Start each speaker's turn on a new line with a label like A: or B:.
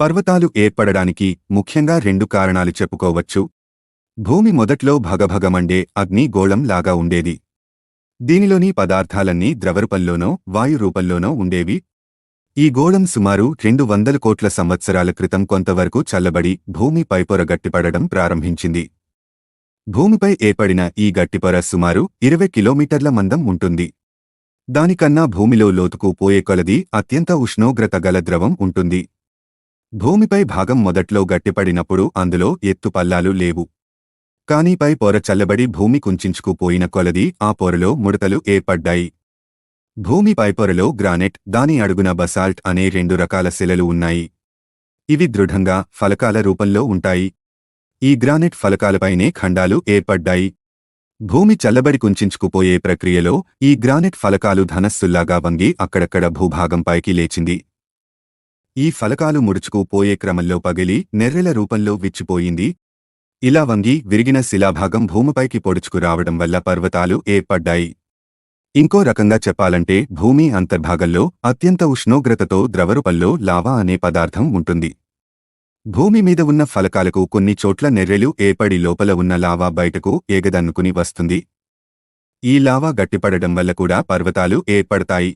A: పర్వతాలు ఏర్పడడానికి ముఖ్యంగా రెండు కారణాలు చెప్పుకోవచ్చు. భూమి మొదట్లో భగభగమండే అగ్ని గోళం లాగా ఉండేది. దీనిలోని పదార్థాలన్నీ ద్రవరూపంలోనో వాయు రూపంలోనో ఉండేవి. ఈ గోళం సుమారు 200 కోట్ల సంవత్సరాల క్రితం కొంతవరకు చల్లబడి భూమి పైపొర గట్టిపడడం ప్రారంభించింది. భూమిపై ఏర్పడిన ఈ గట్టిపొర సుమారు 20 కిలోమీటర్ల మందం ఉంటుంది. దానికన్నా భూమిలో లోతుకు పోయే కొలది అత్యంత ఉష్ణోగ్రత గల ద్రవం ఉంటుంది. భూమిపై భాగం మొదట్లో గట్టిపడినప్పుడు అందులో ఎత్తుపల్లాలు లేవు. కానీ పై పొర చల్లబడి భూమి కుంచుకుపోయిన కొలది ఆ పొరలో ముడతలు ఏర్పడ్డాయి. భూమి పైపొరలో గ్రానైట్, దాని అడుగున బసాల్ట్ అనే 2 రకాల శిలలు ఉన్నాయి. ఇవి దృఢంగా ఫలకాల రూపంలో ఉంటాయి. ఈ గ్రానైట్ ఫలకాలపైనే ఖండాలు ఏర్పడ్డాయి. భూమి చల్లబడి కుంచుకుపోయే ప్రక్రియలో ఈ గ్రానైట్ ఫలకాలు ధనస్సుల్లాగా వంగి అక్కడక్కడ భూభాగంపైకి లేచింది. ఈ ఫలకాలు ముడుచుకుపోయే క్రమంలో పగిలి నెర్రెల రూపంలో విచ్చిపోయింది. ఇలా వంగి విరిగిన శిలాభాగం భూమిపైకి పొడుచుకు రావడం వల్ల పర్వతాలు ఏర్పడ్డాయి. ఇంకో రకంగా చెప్పాలంటే భూమి అంతర్భాగంలో అత్యంత ఉష్ణోగ్రతతో ద్రవరూపంలో లావా అనే పదార్థం ఉంటుంది. భూమి మీద ఉన్న ఫలకాలకు కొన్ని చోట్ల నెర్రెలు ఏర్పడి లోపల ఉన్న లావా బయటకు ఎగదన్నుకుని వస్తుంది. ఈ లావా గట్టిపడడం వల్ల కూడా పర్వతాలు ఏర్పడతాయి.